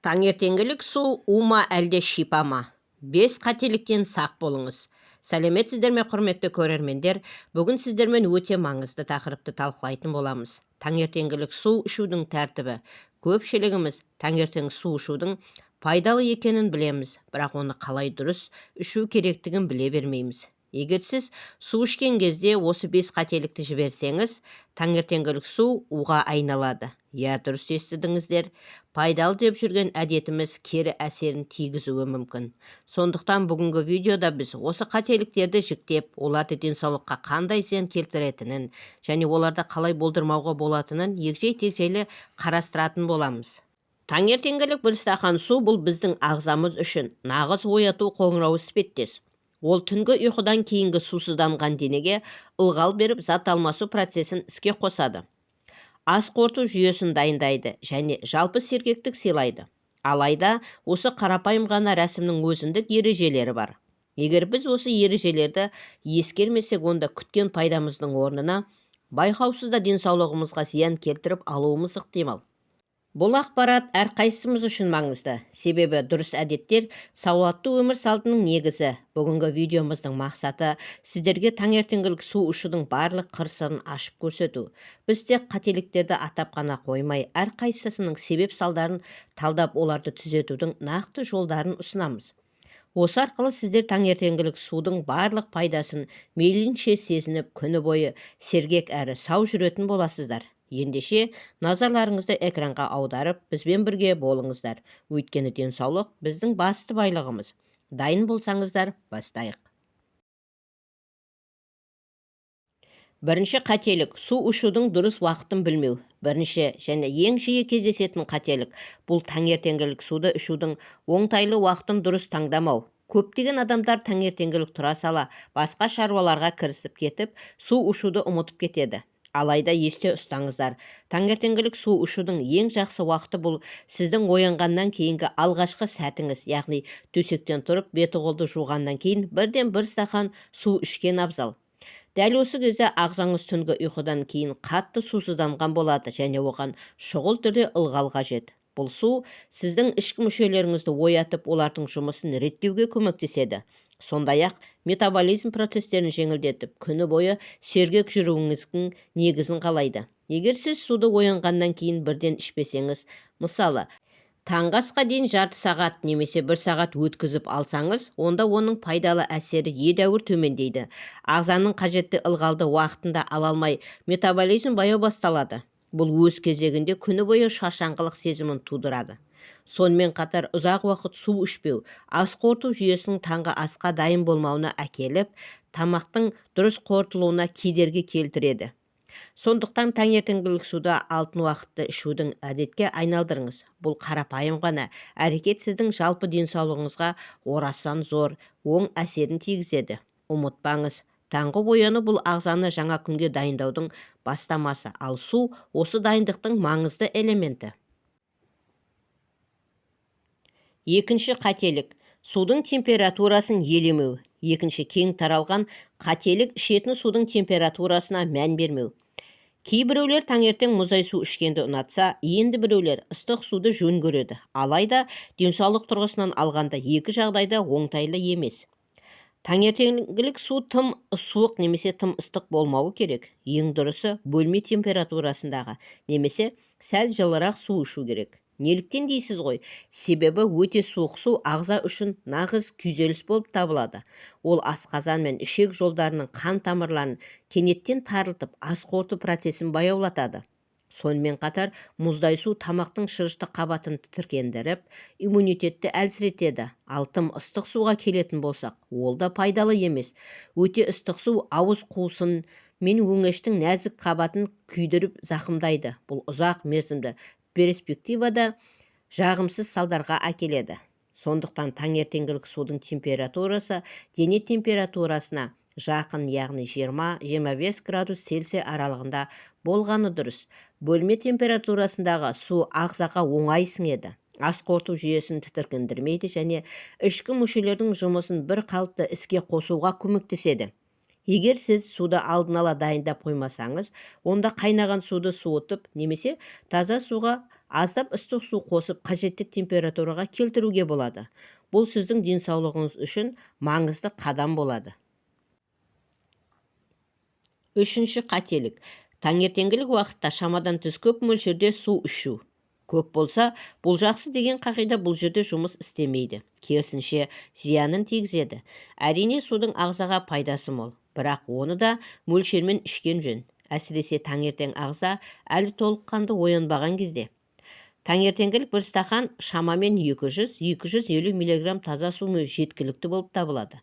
Таңертеңгілік су ума әлде шипа ма? 5 қателіктен сақ болыңыз. Сәлеметсіздер ме, құрметті көрермендер? Бүгін сіздермен өте маңызды тақырыпты талқылайтын боламыз. Таңертеңгілік су ішудің тәртібі. Көпшілігіміз таңертең су ішудің пайдалы екенін білеміз, бірақ оны қалай дұрыс ішу керектігін біле бермейміз. Егер сіз су ішкен кезде осы 5 қателікті жіберсеңіз, таңертеңгілік су уға айналады. Иә, дұрыс естідіңіздер. Пайдалы деп жүрген әдетіміз кері әсерін тигізуі мүмкін. Сондықтан бүгінгі видеода біз осы қателіктерді жіктеп, оларды денсаулыққа қандай зиян келтіретінін және оларды қалай болдырмауға болатынын егжей-тегжейлі қарастыратын боламыз. Таңертеңгілік бір стақан су бұл біздің ағзамыз үшін нағыз ояту қоңырауы іспеттес. Ол түнгі ұйқыдан кейінгі сусызданған денеге ылғал беріп, зат алмасу процесін іске қосады. Ас қорыту жүйесін дайындайды және жалпы сергектік сыйлайды. Алайда осы қарапайым ғана рәсімнің өзіндік ережелері бар. Егер біз осы ережелерді ескермесек, онда күткен пайдамыздың орнына байқаусызда денсаулығымызға зиян келтіріп алуымыз ықтимал. Бұл ақпарат әрқайсымыз үшін маңызды, себебі дұрыс әдеттер сауатты өмір салтының негізі. Бүгінгі видеомыздың мақсаты сіздерге таңертеңгілік су ішудің барлық қыр-сырын ашып көрсету. Біз тек қателіктерді атап қана қоймай, әрқайсысының себеп-салдарын талдап, оларды түзетудің нақты жолдарын ұсынамыз. Осы арқылы сіздер таңертеңгілік судың барлық пайдасын мейлінше сезініп, күні бойы сергек әрі сау жүретін боласыздар. Ендеше назарларыңызды экранға аударып, бізбен бірге болыңыздар. Өйткені денсаулық біздің басты байлығымыз. Дайын болсаңыздар, бастайық. Бірінші қателік – су ішудің дұрыс уақытын білмеу. Бірінші және ең жиі кездесетін қателік – бұл таңертеңгілік суды ішудің оңтайлы уақытын дұрыс таңдамау. Көптеген адамдар таңертеңгілік тұра сала басқа шаруаларға кірісіп кетіп, су ішуді ұмытып кетеді. Алайда есте ұстаңыздар, таңертеңгілік су ішудің ең жақсы уақыты бұл сіздің оянғаннан кейінгі алғашқы сәтіңіз, яғни төсектен тұрып, беті-қолды жуғаннан кейін бірден бір стақан су ішкен абзал. Дәл осы кезде ағзаңыз түнгі ұйқыдан кейін қатты сусызданған болады және оған шұғыл түрде ылғал қажет. Бұл су сіздің ішкі мүшелеріңізді оятып, олардың жұмысын реттеуге көмектеседі. Сондай-ақ метаболизм процестерін жеңілдетіп, күні бойы сергек жүруіңіздің негізін қалайды. Егер сіз суды оянғаннан кейін бірден ішпесеңіз, мысалы, таңғы асқа дейін жарты сағат немесе 1 сағат өткізіп алсаңыз, онда оның пайдалы әсері едәуір төмендейді. Ағзаның қажетті ылғалды уақытында ала алмай, метаболизм баяу басталады. Бұл өз кезегінде күні бойы шаршаңқылық сезімін тудырады. Сонымен қатар ұзақ уақыт су ішпеу ас қорыту жүйесінің таңғы асқа дайын болмауына әкеліп, тамақтың дұрыс қорытылуына кедергі келтіреді. Сондықтан таңертеңгілік суды алтын уақытты ішудің әдетке айналдырыңыз. Бұл қарапайым ғана әрекет сіздің жалпы денсаулығыңызға орасан зор оң әсерін тигізеді. Ұмытпаңыз, таңғы ояну бұл ағзаны жаңа күнге дайындаудың бастамасы, ал су осы дайындықтың маңызды элементі. Екінші қателік – судың температурасын елемеу. Екінші кең таралған қателік – ішетін судың температурасына мән бермеу. Кейбіреулер таңертең мұздай су ішкенді ұнатса, енді біреулер ыстық суды жөн көреді. Алайда денсаулық тұрғысынан алғанда екі жағдайда оңтайлы емес. Таңертеңгілік су тым суық немесе тым ыстық болмауы керек. Ең дұрысы бөлме температурасындағы немесе сәл жылырақ су ішу керек. Неліктен дейсіз ғой? Себебі өте суық су ағза үшін нағыз күйзеліс болып табылады. Ол асқазан мен ішек жолдарының қан тамырларын кенеттен тарылтып, ас қорыту процесін баяулатады. Сонымен қатар мұздай су тамақтың шырышты қабатын тітіркендіріп, иммунитетті әлсіретеді. Ал тым ыстық суға келетін болсақ, ол да пайдалы емес. Өте ыстық су ауыз қуысын мен өңештің нәзік қабатын күйдіріп зақымдайды. Бұл ұзақ мерзімді перспективада жағымсыз салдарға әкеледі. Сондықтан таңертеңгілік судың температурасы дене температурасына жақын, яғни 20-25 градус Цельсий аралығында болғаны дұрыс. Бөлме температурасындағы су ағзаға оңай сіңеді. Ас қорыту жүйесін тітіркендірмейді және ішкі мүшелердің жұмысын бір қалыпты іске қосуға көмектеседі. Егер сіз суды алдын ала дайындап қоймасаңыз, онда қайнаған суды суытып немесе таза суға Аздап ыстық су қосып қажетті температураға келтіруге болады. Бұл сіздің денсаулығыңыз үшін маңызды қадам болады. Үшінші қателік. Таңертеңгілік уақытта шамадан тыс көп мөлшерде су ішу. Көп болса, бұл жақсы деген қағида бұл жерде жұмыс істемейді. Керісінше, зиянын тигізеді. Әрине, судың ағзаға пайдасы мол, бірақ оны да мөлшермен ішкен жөн. Әсіресе таңертең ағза әлі толыққанды оянбаған кезде. Таңертеңгілік бір стақан шамамен 200-250 мг таза су жеткілікті болып табылады.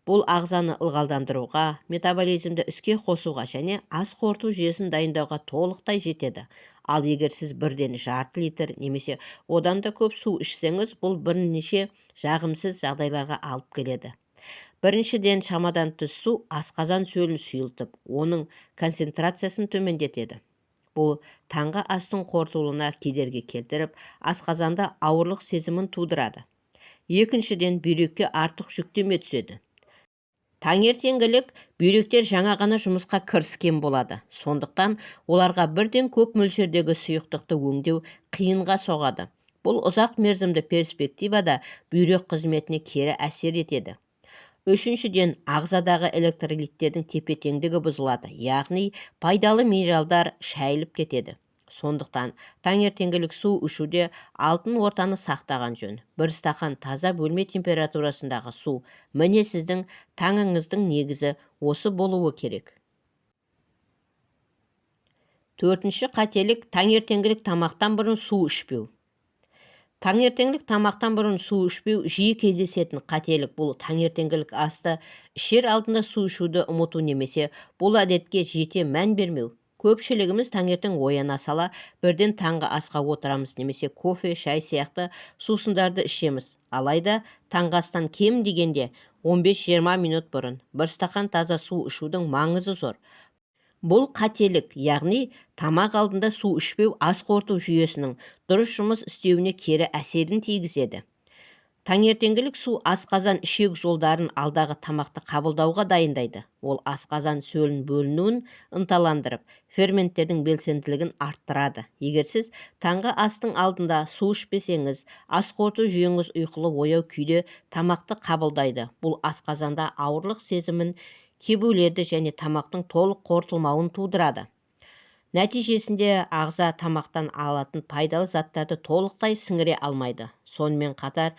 Бұл ағзаны ылғалдандыруға, метаболизмді іске қосуға және ас қорыту жүйесін дайындауға толықтай жетеді. Ал егер сіз бірден жарты литр немесе одан да көп су ішсеңіз, бұл бірнеше жағымсыз жағдайларға алып келеді. Біріншіден, шамадан тыс су асқазан сөлін сұйылтып, оның концентрациясын төмендетеді. Бұл таңғы астың қорытылуына кедергі келтіріп, асқазанда ауырлық сезімін тудырады. Екіншіден, бүйрекке артық жүктеме түседі. Таңертеңгілік бүйректер жаңа ғана жұмысқа кіріскен болады. Сондықтан оларға бірден көп мөлшердегі сұйықтықты өңдеу қиынға соғады. Бұл ұзақ мерзімді перспективада бүйрек қызметіне кері әсер етеді. Үшіншіден, ағзадағы электролиттердің тепе-теңдігі бұзылады, яғни пайдалы минералдар шайылып кетеді. Сондықтан таңертеңгілік су ішуде алтын ортаны сақтаған жөн. Бір стақан таза бөлме температурасындағы су, міне сіздің таңыңыздың негізі осы болуы керек. Төртінші қателік. Таңертеңгілік тамақтан бұрын су ішпеу. Таңертеңгілік тамақтан бұрын су ішпеу жиі кездесетін қателік. Бұл таңертеңгілік асты ішер алдында су ішуді ұмыту немесе бұл әдетке жете мән бермеу. Көпшілігіміз таңертең ояна сала бірден таңғы асқа отырамыз немесе кофе, шай сияқты сусындарды ішеміз. Алайда таңғы астан кем дегенде 15-20 минут бұрын бір стақан таза су ішудің маңызы зор. Бұл қателік, яғни тамақ алдында су ішпеу ас қорыту жүйесінің дұрыс жұмыс істеуіне кері әсерін тигізеді. Таңертеңгілік су асқазан ішек жолдарын алдағы тамақты қабылдауға дайындайды. Ол асқазан сөлін бөлінуін ынталандырып, ферменттердің белсенділігін арттырады. Егер сіз таңғы астың алдында су ішпесеңіз, ас қорыту жүйеңіз ұйқылы ояу күйде тамақты қабылдайды. Бұл асқазанда ауырлық сезімін, кебулерді және тамақтың толық қорытылмауын тудырады. Нәтижесінде ағза тамақтан алатын пайдалы заттарды толықтай сіңіре алмайды. Сонымен қатар,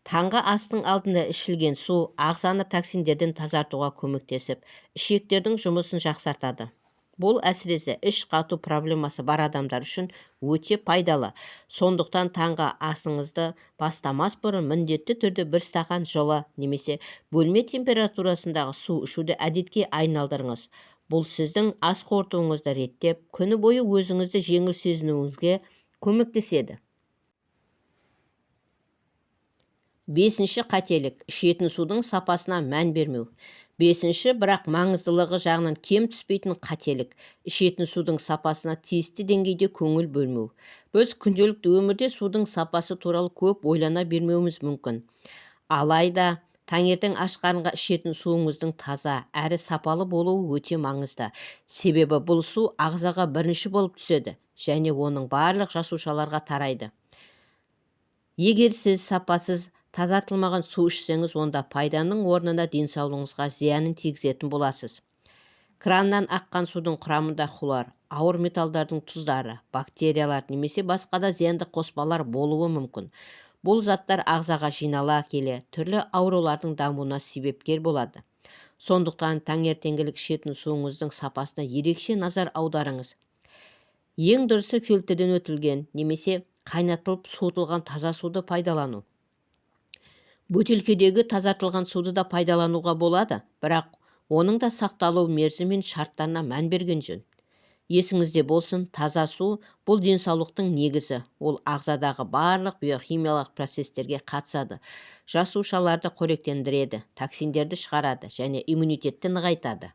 таңғы астың алдында ішілген су ағзаны токсиндерден тазартуға көмектесіп, ішектердің жұмысын жақсартады. Бұл әсіресе іш қату проблемасы бар адамдар үшін өте пайдалы. Сондықтан таңғы асыңызды бастамас бұрын міндетті түрде бір стақан жылы немесе бөлме температурасындағы су ішуді әдетке айналдырыңыз. Бұл сіздің ас қорытуыңызды реттеп, күні бойы өзіңізді жеңіл сезінуіңізге көмектеседі. Бесінші қателік. Ішетін судың сапасына мән бермеу. Бесінші, бірақ маңыздылығы жағынан кем түспейтін қателік. Ішетін судың сапасына тиісті деңгейде көңіл бөлмеу. Біз күнделікті өмірде судың сапасы туралы көп ойлана бермеуіміз мүмкін. Алайда таңертең аш қарынға ішетін суыңыздың таза әрі сапалы болуы өте маңызды. Себебі бұл су ағзаға бірінші болып түседі және оның барлық жасушаларға тарайды. Егер сіз сапасыз тазартылмаған су ішсеңіз, онда пайданың орнына денсаулығыңызға зиянын тигізетін боласыз. Краннан аққан судың құрамында хлор, ауыр металдардың тұздары, бактериялар немесе басқа да зиянды қоспалар болуы мүмкін. Бұл заттар ағзаға жинала келе түрлі аурулардың дамуына себепкер болады. Сондықтан таңертеңгілік ішетін суыңыздың сапасына ерекше назар аударыңыз. Ең дұрысы фильтрден өтілген немесе қайнатылып суытылған таза суды пайдалану. Бөтелкедегі тазартылған суды да пайдалануға болады, бірақ оның да сақталу мерзімі мен шарттарына мән берген жөн. Есіңізде болсын, таза су бұл денсаулықтың негізі. Ол ағзадағы барлық биохимиялық процестерге қатысады, жасушаларды қоректендіреді, токсиндерді шығарады және иммунитетті нығайтады.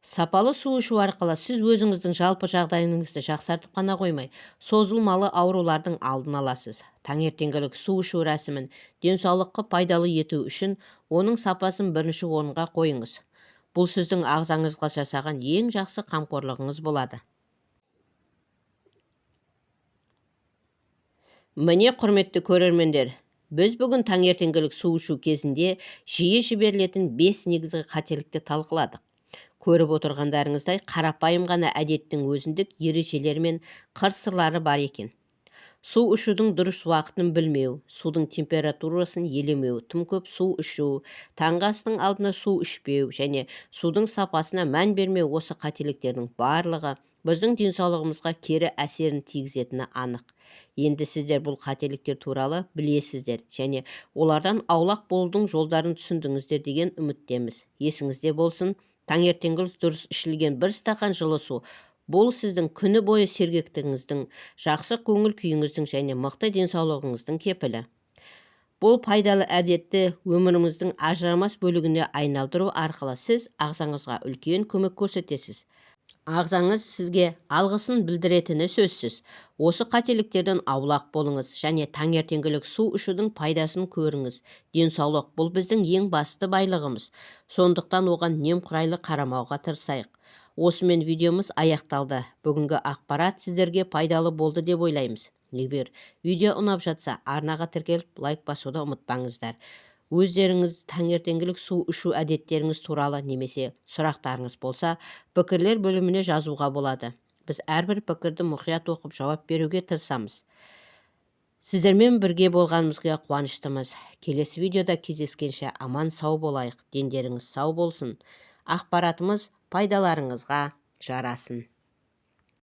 Сапалы су ішу арқылы сіз өзіңіздің жалпы жағдайыңызды жақсартып қана қоймай, созылмалы аурулардың алдын аласыз. Таңертеңгілік су ішу рәсімін денсаулыққа пайдалы ету үшін оның сапасын бірінші орынға қойыңыз. Бұл сіздің ағзаңызға жасаған ең жақсы қамқорлығыңыз болады. Міне құрметті көрермендер, біз бүгін таңертеңгілік су ішу кезінде жиі жіберілетін 5 негізгі қателікті талқыладық. Көріп отырғандарыңыздай қарапайым ғана әдеттің өзіндік ережелері мен қыр-сырлары бар екен. Су ішудің дұрыс уақытын білмеу, судың температурасын елемеу, тым көп су ішу, таңғы астың алдында су ішпеу және судың сапасына мән бермеу осы қателіктердің барлығы біздің денсаулығымызға кері әсерін тигізетіні анық. Енді сіздер бұл қателіктер туралы білесіздер және олардан аулақ болудың жолдарын түсіндіңіздер деген үміттеміз. Есіңізде болсын, таңертеңгі дұрыс ішілген 1 стақан жылы су бұл сіздің күні бойы сергектігіңіздің, жақсы көңіл күйіңіздің және мықты денсаулығыңыздың кепілі. Бұл пайдалы әдетті өміріңіздің ажырамас бөлігіне айналдыру арқылы сіз ағзаңызға үлкен көмек көрсетесіз. Ағзаңыз сізге алғысын білдіретіні сөзсіз. Осы қателіктерден аулақ болыңыз және таңертеңгілік су ішудің пайдасын көріңіз. Денсаулық бұл біздің ең басты байлығымыз. Сондықтан оған немқұрайлы қарамауға тырысайық. Осымен видеомыз аяқталды. Бүгінгі ақпарат сіздерге пайдалы болды деп ойлаймыз. Егер видео ұнап жатса, арнаға тіркеліп лайк басуды ұмытпаңыздар. Өздеріңіз таңертеңгілік су ішу әдеттеріңіз туралы немесе сұрақтарыңыз болса, пікірлер бөліміне жазуға болады. Біз әрбір пікірді мұқият оқып жауап беруге тырысамыз. Сіздермен бірге болғанымызға қуаныштымыз. Келесі видеода кездескенше аман сау болайық. Дендеріңіз сау болсын. Ақпаратымыз пайдаларыңызға жарасын.